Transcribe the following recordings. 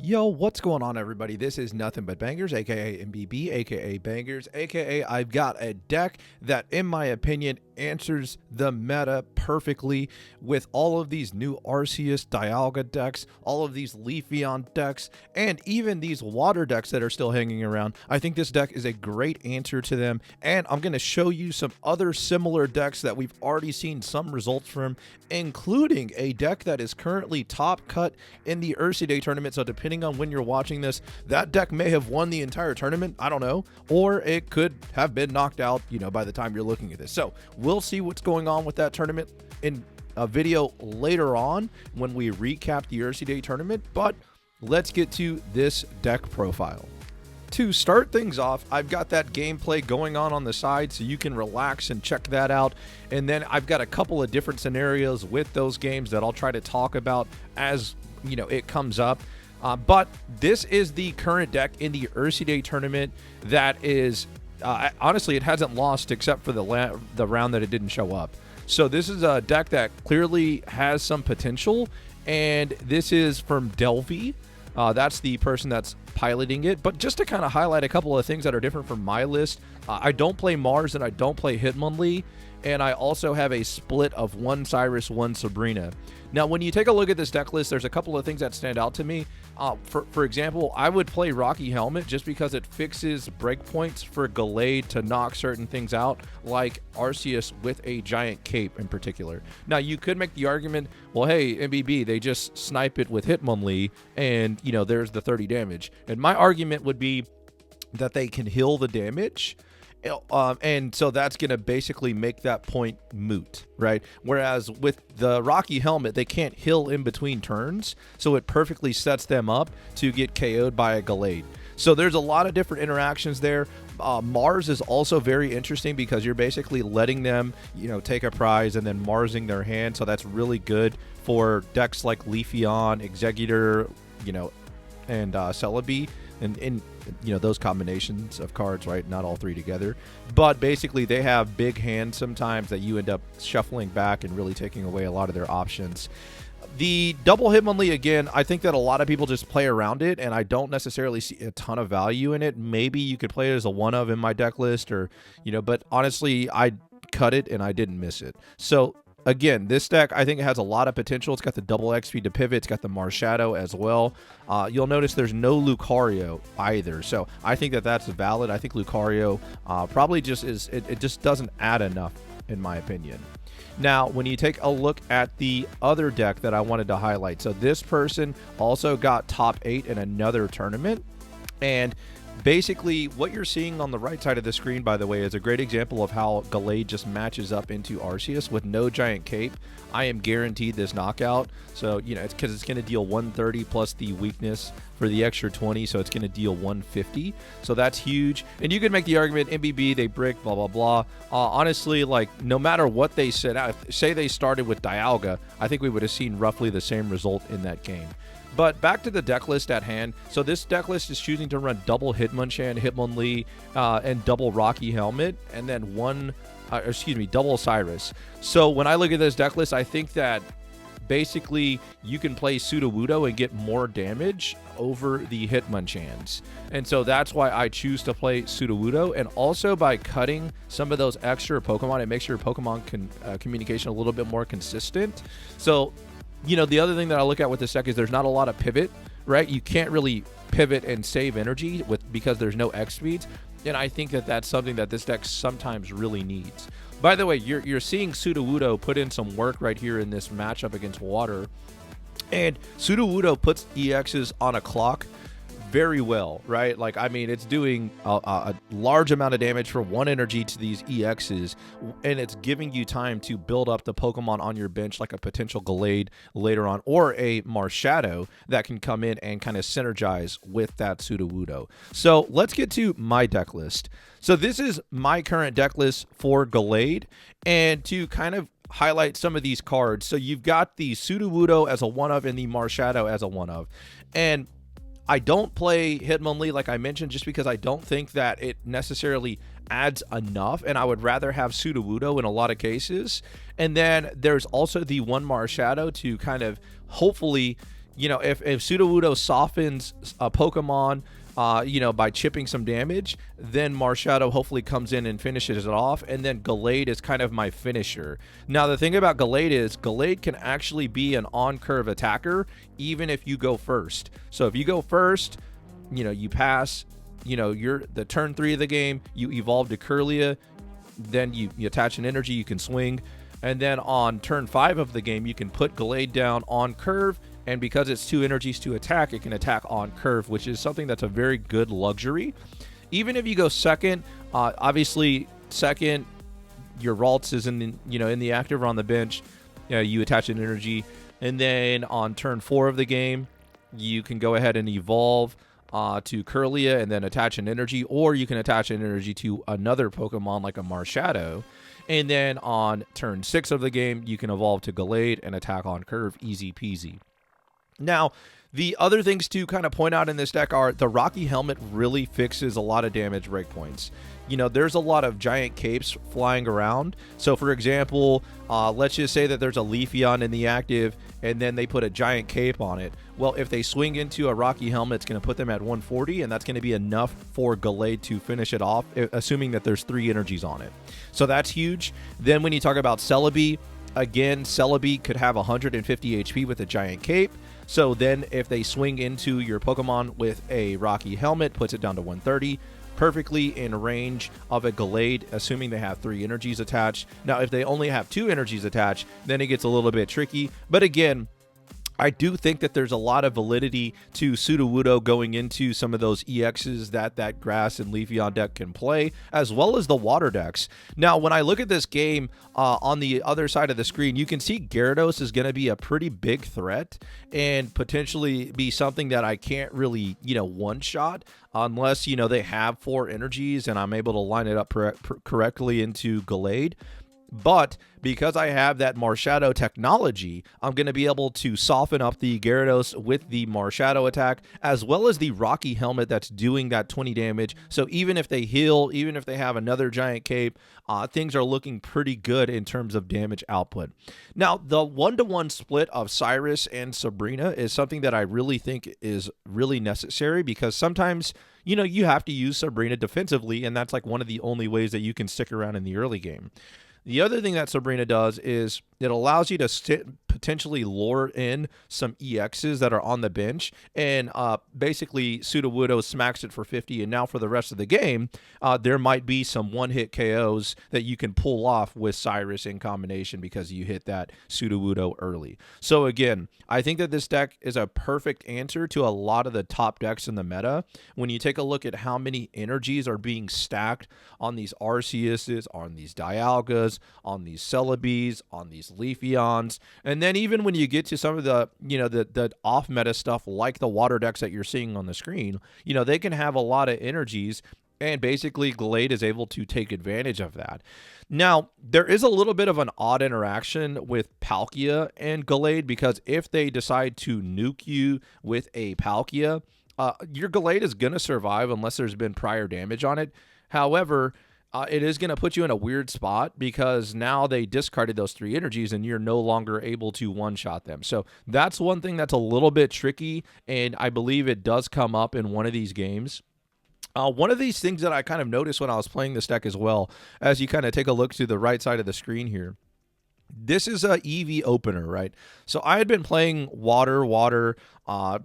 Yo, what's going on, everybody? This is Nothing But Bangers, aka MBB, aka Bangers, aka I've got a deck that, in my opinion, answers the meta perfectly with all of these new Arceus Dialga decks, all of these Leafeon decks, and even these water decks that are still hanging around. I think this deck is a great answer to them, and I'm going to show you some other similar decks that we've already seen some results from, including a deck that is currently top cut in the Ursa Day tournament. So depending on when you're watching this, that deck may have won the entire tournament, I don't know, or it could have been knocked out, by the time you're looking at this. So we'll see what's going on with that tournament in a video later on when we recap the Ursa Day tournament, but let's get to this deck profile. To start things off, I've got that gameplay going on the side so you can relax and check that out. And then I've got a couple of different scenarios with those games that I'll try to talk about as, it comes up. But this is the current deck in the Ursa Day tournament that is, honestly, it hasn't lost except for the round that it didn't show up. So this is a deck that clearly has some potential, and this is from Delvey. That's the person that's piloting it. But just to kind of highlight a couple of things that are different from my list, I don't play Mars and I don't play Hitmonlee, and I also have a split of one Cyrus, one Sabrina. Now, when you take a look at this deck list, there's a couple of things that stand out to me. For example, I would play Rocky Helmet just because it fixes breakpoints for Gallade to knock certain things out, like Arceus with a giant cape in particular. Now, you could make the argument, well, hey, MBB, they just snipe it with Hitmonlee, and, there's the 30 damage. And my argument would be that they can heal the damage, and so that's going to basically make that point moot, right? Whereas with the Rocky Helmet, they can't heal in between turns, so it perfectly sets them up to get KO'd by a Gallade. So there's a lot of different interactions there. Mars is also very interesting because you're basically letting them, take a prize and then Marsing their hand, so that's really good for decks like Leafeon, Executor, and Serebii, and those combinations of cards, right? Not all three together, but basically they have big hands sometimes that you end up shuffling back and really taking away a lot of their options. The double Hitmonlee, again, I think that a lot of people just play around it, and I don't necessarily see a ton of value in it. Maybe you could play it as a one of in my deck list, or but honestly, I cut it and I didn't miss it. So again, this deck, I think it has a lot of potential. It's got the double XP to pivot. It's got the Mars Shadow as well. You'll notice there's no Lucario either. So I think that that's valid. I think Lucario probably just is, it just doesn't add enough, in my opinion. Now, when you take a look at the other deck that I wanted to highlight, so this person also got top 8 in another tournament, and basically what you're seeing on the right side of the screen, by the way, is a great example of how Gallade just matches up into Arceus with no giant cape. I am guaranteed this knockout. So, it's because it's going to deal 130 plus the weakness for the extra 20, so it's going to deal 150. So that's huge. And you can make the argument, MBB, they brick, blah, blah, blah. Honestly, no matter what they set out, say they started with Dialga, I think we would have seen roughly the same result in that game. But back to the deck list at hand. So this deck list is choosing to run double Hitmonchan, Hitmonlee, and double Rocky Helmet, and then double Cyrus. So when I look at this deck list, I think that basically you can play Sudowoodo and get more damage over the Hitmonchans. And so that's why I choose to play Sudowoodo. And also by cutting some of those extra Pokemon, it makes your Pokemon communication a little bit more consistent. So the other thing that I look at with this deck is there's not a lot of pivot, right? You can't really pivot and save energy because there's no X speeds. And I think that that's something that this deck sometimes really needs. By the way, you're seeing Sudowoodo put in some work right here in this matchup against Water. And Sudowoodo puts EXs on a clock very well, right? It's doing a large amount of damage for one energy to these EXs, and it's giving you time to build up the Pokemon on your bench, like a potential Gallade later on, or a Mars Shadow that can come in and kind of synergize with that Sudowoodo. So let's get to my deck list. So this is my current deck list for Gallade, and to kind of highlight some of these cards. So you've got the Sudowoodo as a one-of and the Mars Shadow as a one-of, and I don't play Hitmonlee, like I mentioned, just because I don't think that it necessarily adds enough, and I would rather have Sudowoodo in a lot of cases. And then there's also the one Mars Shadow to kind of hopefully if Sudowoodo softens a Pokemon, by chipping some damage, then Marshadow hopefully comes in and finishes it off, and then Gallade is kind of my finisher. Now, the thing about Gallade is Gallade can actually be an on-curve attacker even if you go first. So if you go first, you pass, you're the turn 3 of the game, you evolve to Kirlia, then you attach an energy, you can swing, and then on turn 5 of the game, you can put Gallade down on curve, and because it's 2 energies to attack, it can attack on curve, which is something that's a very good luxury. Even if you go second, obviously second, your Ralts is in the active or on the bench. You attach an energy, and then on turn 4 of the game, you can go ahead and evolve to Kirlia and then attach an energy, or you can attach an energy to another Pokemon like a Marshadow. And then on turn 6 of the game, you can evolve to Gallade and attack on curve, easy peasy. Now, the other things to kind of point out in this deck are the Rocky Helmet really fixes a lot of damage breakpoints. There's a lot of giant capes flying around. So, for example, let's just say that there's a Leafeon in the active, and then they put a giant cape on it. Well, if they swing into a Rocky Helmet, it's going to put them at 140, and that's going to be enough for Gallade to finish it off, assuming that there's 3 energies on it. So that's huge. Then when you talk about Serebii, again, Serebii could have 150 HP with a giant cape. So then if they swing into your Pokemon with a Rocky Helmet, puts it down to 130, perfectly in range of a Gallade, assuming they have 3 energies attached. Now, if they only have 2 energies attached, then it gets a little bit tricky. But again, I do think that there's a lot of validity to Sudowoodo going into some of those EXs that Grass and Leafeon deck can play, as well as the water decks. Now, when I look at this game on the other side of the screen, you can see Gyarados is going to be a pretty big threat and potentially be something that I can't really, one-shot unless, they have 4 energies and I'm able to line it up correctly into Gallade. But because I have that Marshadow technology, I'm going to be able to soften up the Gyarados with the Marshadow attack, as well as the Rocky Helmet that's doing that 20 damage. So even if they heal, even if they have another giant cape, things are looking pretty good in terms of damage output. Now, the 1-to-1 split of Cyrus and Sabrina is something that I really think is really necessary, because sometimes, you have to use Sabrina defensively, and that's like one of the only ways that you can stick around in the early game. The other thing that Sabrina does is it allows you to potentially lure in some EXs that are on the bench, and basically Sudowoodo smacks it for 50, and now for the rest of the game, there might be some one-hit KOs that you can pull off with Cyrus in combination because you hit that Sudowoodo early. So again, I think that this deck is a perfect answer to a lot of the top decks in the meta. When you take a look at how many energies are being stacked on these Arceuses, on these Dialgas, on these Celebies, on these Leafeons, and then even when you get to some of the the off meta stuff like the water decks that you're seeing on the screen, they can have a lot of energies, and basically Gallade is able to take advantage of that. Now, there is a little bit of an odd interaction with Palkia and Gallade, because if they decide to nuke you with a Palkia, your Gallade is going to survive unless there's been prior damage on it. However, it is going to put you in a weird spot, because now they discarded those 3 energies and you're no longer able to one-shot them. So that's one thing that's a little bit tricky, and I believe it does come up in one of these games. One of these things that I kind of noticed when I was playing this deck as well, as you kind of take a look to the right side of the screen here, this is a EV opener, right? So I had been playing water.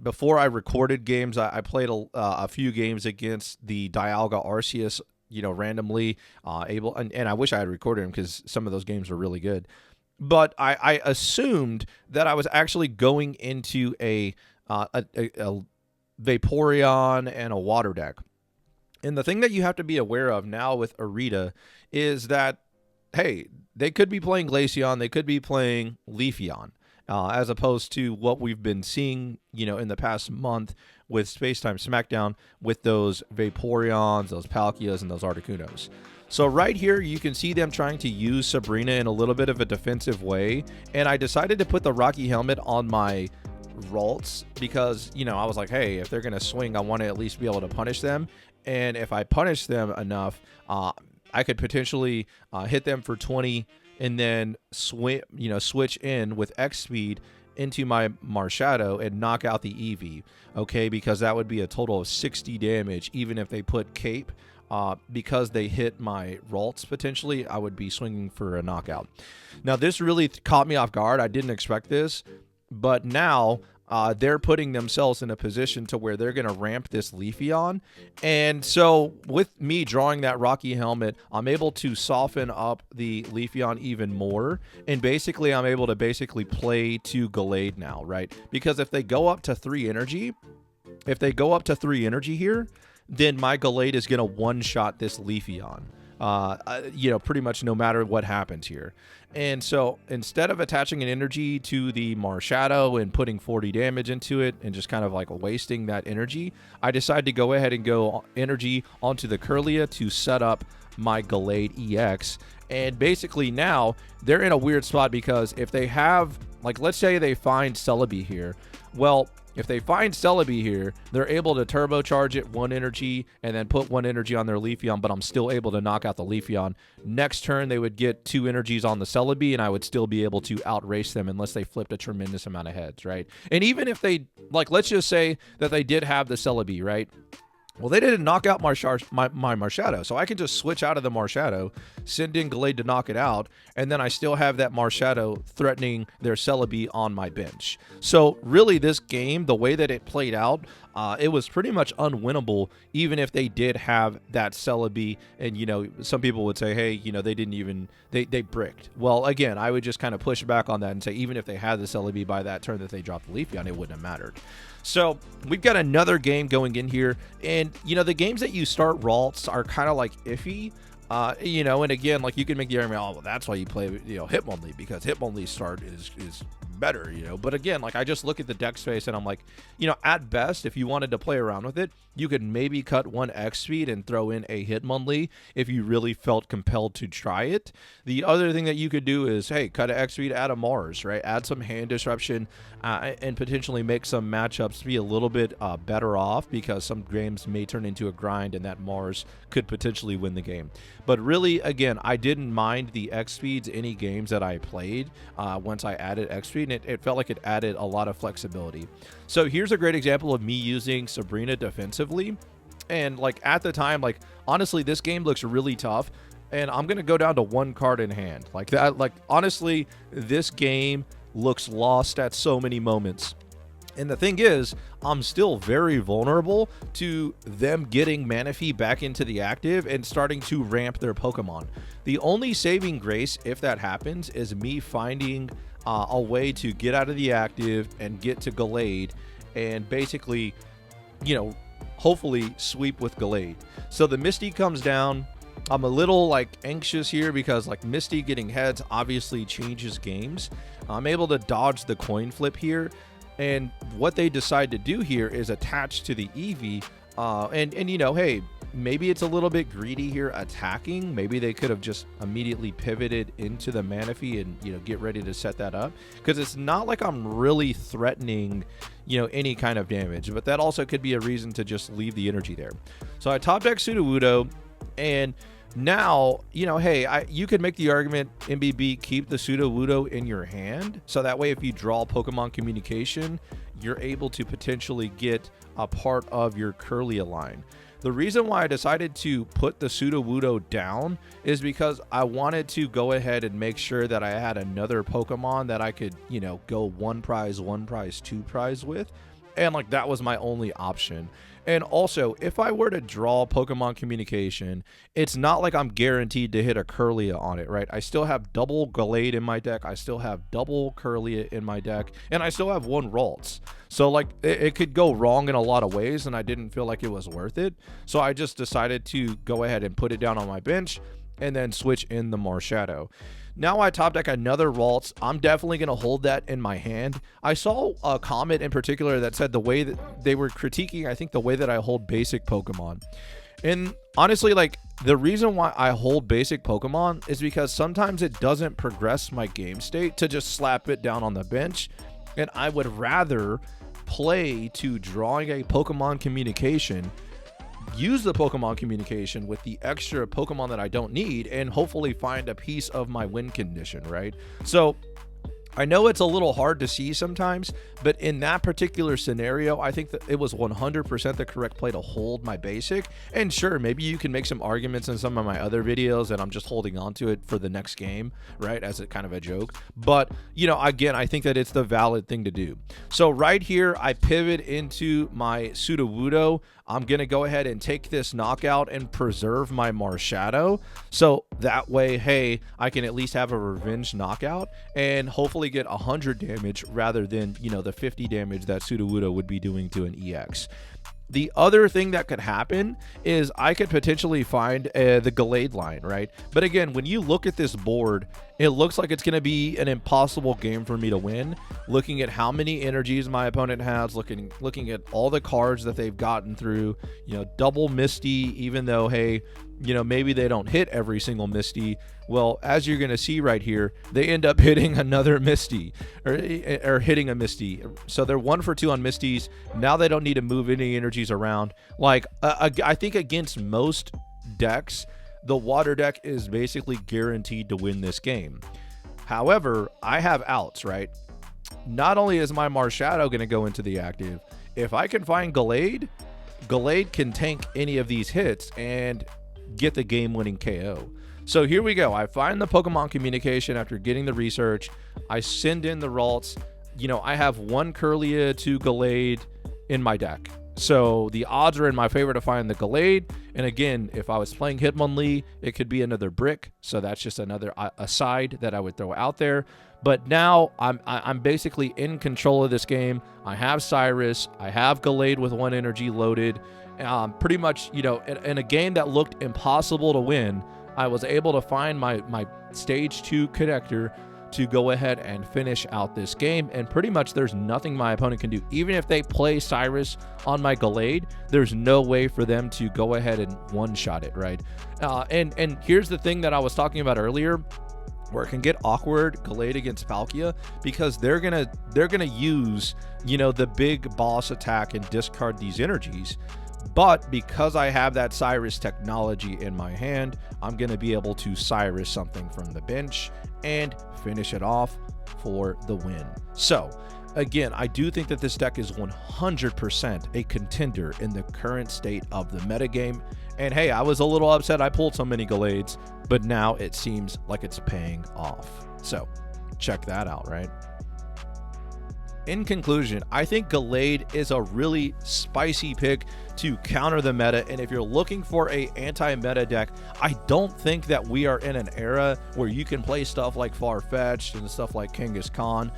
Before I recorded games, I played a few games against the Dialga Arceus, randomly and I wish I had recorded them, because some of those games were really good. But I assumed that I was actually going into a Vaporeon and a water deck. And the thing that you have to be aware of now with Arita is that, hey, they could be playing Glaceon, they could be playing Leafeon, as opposed to what we've been seeing, in the past month with Spacetime Smackdown with those Vaporeons, those Palkias, and those Articunos. So right here, you can see them trying to use Sabrina in a little bit of a defensive way, and I decided to put the Rocky Helmet on my Ralts because, I was like, hey, if they're going to swing, I want to at least be able to punish them, and if I punish them enough, I could potentially hit them for 20 and then switch in with X speed into my Marshadow and knock out the Eevee, okay? Because that would be a total of 60 damage, even if they put Cape. Because they hit my Ralts potentially, I would be swinging for a knockout. Now, this really caught me off guard. I didn't expect this, but now they're putting themselves in a position to where they're going to ramp this Leafeon. And so with me drawing that Rocky Helmet, I'm able to soften up the Leafeon even more. And basically, I'm able to play to Gallade now, right? Because if they go up to 3 energy, here, then my Gallade is going to one-shot this Leafeon, pretty much no matter what happens here. And so instead of attaching an energy to the Marshadow and putting 40 damage into it and just kind of like wasting that energy, I decided to go ahead and go energy onto the Kirlia to set up my Gallade EX. And basically now they're in a weird spot because if they have, like, let's say they find Serebii here, well, if they find Serebii here, they're able to turbocharge it 1 energy and then put 1 energy on their Leafeon, but I'm still able to knock out the Leafeon. Next turn, they would get 2 energies on the Serebii, and I would still be able to outrace them unless they flipped a tremendous amount of heads, right? And even if they, like, let's just say that they did have the Serebii, right? Well, they didn't knock out my Marshadow, so I can just switch out of the Marshadow, send in Gallade to knock it out, and then I still have that Marshadow threatening their Serebii on my bench. So really, this game, the way that it played out, it was pretty much unwinnable, even if they did have that Serebii. And, you know, some people would say, hey, you know, they didn't even, they bricked. Well, again, I would just kind of push back on that and say, even if they had the Serebii by that turn that they dropped the Leafeon, it wouldn't have mattered. So we've got another game going in here, and you know, the games that you start Ralts are kind of like iffy, you know, and again, like, you can make the argument, oh, well, that's why you play, you know, Hitmonlee, because Hitmonlee's start is better, you know. But again, like, I just look at the deck space and I'm like, you know, at best, if you wanted to play around with it, you could maybe cut 1 X speed and throw in a Hitmonlee if you really felt compelled to try it. The other thing that you could do is, hey, cut an X speed, add a Mars, right? Add some hand disruption, and potentially make some matchups be a little bit better off, because some games may turn into a grind and that Mars could potentially win the game. But really, again, I didn't mind the X speeds any games that I played once I added X speed, and it felt like it added a lot of flexibility. So here's a great example of me using Sabrina defensively. And like, at the time, like, honestly, this game looks really tough, and I'm gonna go down to 1 card in hand like that. Like, honestly, this game looks lost at so many moments. And the thing is, I'm still very vulnerable to them getting Manaphy back into the active and starting to ramp their Pokemon. The only saving grace, if that happens, is me finding a way to get out of the active and get to Gallade and basically, you know, hopefully sweep with Gallade. So the Misty comes down. I'm a little like anxious here because like Misty getting heads obviously changes games. I'm able to dodge the coin flip here. And what they decide to do here is attach to the Eevee. And you know, hey, maybe it's a little bit greedy here attacking. Maybe they could have just immediately pivoted into the Manaphy and, you know, get ready to set that up. Because it's not like I'm really threatening, you know, any kind of damage. But that also could be a reason to just leave the energy there. So I top deck Sudowoodo, and now, you know, hey, you could make the argument, MBB, keep the Sudowoodo in your hand, so that way if you draw Pokemon Communication, you're able to potentially get a part of your Kirlia line. The reason why I decided to put the Sudowoodo down is because I wanted to go ahead and make sure that I had another Pokemon that I could, you know, go 1 prize, 2 prize with. And like, that was my only option. And also, if I were to draw Pokemon Communication, it's not like I'm guaranteed to hit a Kirlia on it, right? I still have double Gallade in my deck, I still have double Kirlia in my deck, and I still have 1 Ralts. So like, it could go wrong in a lot of ways, and I didn't feel like it was worth it. So I just decided to go ahead and put it down on my bench and then switch in the Marshadow. Now I top deck another Ralts. I'm definitely going to hold that in my hand. I saw a comment in particular that said the way that they were critiquing, I think, the way that I hold basic Pokemon. And honestly, like, the reason why I hold basic Pokemon is because sometimes it doesn't progress my game state to just slap it down on the bench. And I would rather play to drawing a Pokemon Communication, use the Pokemon Communication with the extra Pokemon that I don't need, and hopefully find a piece of my win condition, right? So I know it's a little hard to see sometimes, but in that particular scenario, I think that it was 100% the correct play to hold my basic. And sure, maybe you can make some arguments in some of my other videos that I'm just holding on to it for the next game, right, as a kind of a joke. But, you know, again, I think that it's the valid thing to do. So right here, I pivot into my Sudowoodo. I'm going to go ahead and take this knockout and preserve my Marshadow. So that way, hey, I can at least have a revenge knockout and hopefully get 100 damage rather than, you know, the 50 damage that Sudowoodo would be doing to an EX. The other thing that could happen is I could potentially find the Gallade line, right? But again, when you look at this board, it looks like it's going to be an impossible game for me to win. Looking at how many energies my opponent has, looking at all the cards that they've gotten through, you know, double Misty, even though, hey, you know, maybe they don't hit every single Misty. Well, as you're going to see right here, they end up hitting another Misty or hitting a Misty. So they're 1 for 2 on Misties. Now they don't need to move any energies around. Like, I think against most decks, the water deck is basically guaranteed to win this game. However, I have outs, right? Not only is my Marshadow going to go into the active, if I can find Gallade, Gallade can tank any of these hits and get the game-winning KO. So here we go. I find the Pokemon communication after getting the research. I send in the Ralts. You know, I have 1 Kirlia, 2 Gallade in my deck. So the odds are in my favor to find the Gallade. And again, if I was playing Hitmonlee, it could be another brick. So that's just another aside that I would throw out there. But now I'm basically in control of this game. I have Cyrus. I have Gallade with 1 energy loaded. Pretty much, you know, in a game that looked impossible to win, I was able to find my stage 2 connector to go ahead and finish out this game. And pretty much there's nothing my opponent can do. Even if they play Cyrus on my Gallade, there's no way for them to go ahead and one-shot it, right? And here's the thing that I was talking about earlier, where it can get awkward, Gallade against Palkia, because they're gonna use, you know, the big boss attack and discard these energies. But because I have that Cyrus technology in my hand, I'm going to be able to Cyrus something from the bench and finish it off for the win. So, again, I do think that this deck is 100% a contender in the current state of the metagame. And hey, I was a little upset I pulled so many Gallades, but now it seems like it's paying off. So, check that out, right? In conclusion, I think Gallade is a really spicy pick to counter the meta, and if you're looking for a anti-meta deck, I don't think that we are in an era where you can play stuff like Farfetch'd and stuff like Kangaskhan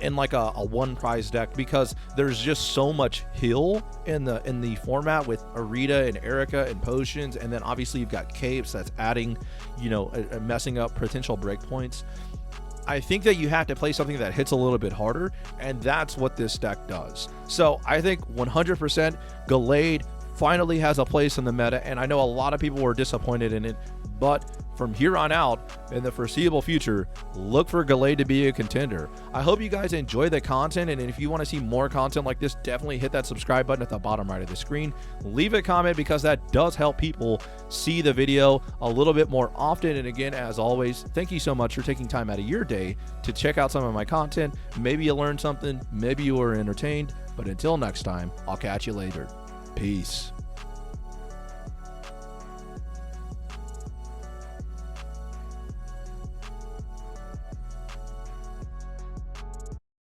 in like a one prize deck, because there's just so much heal in the format with Arita and Erica and potions, and then obviously you've got Capes that's adding, you know, messing up potential breakpoints. I think that you have to play something that hits a little bit harder, and that's what this deck does. So I think 100% Gallade finally has a place in the meta, and I know a lot of people were disappointed in it, but from here on out, in the foreseeable future, look for Gallade to be a contender. I hope you guys enjoy the content, and if you want to see more content like this, definitely hit that subscribe button at the bottom right of the screen. Leave a comment, because that does help people see the video a little bit more often. And again, as always, thank you so much for taking time out of your day to check out some of my content. Maybe you learned something, maybe you were entertained, but until next time, I'll catch you later. Peace.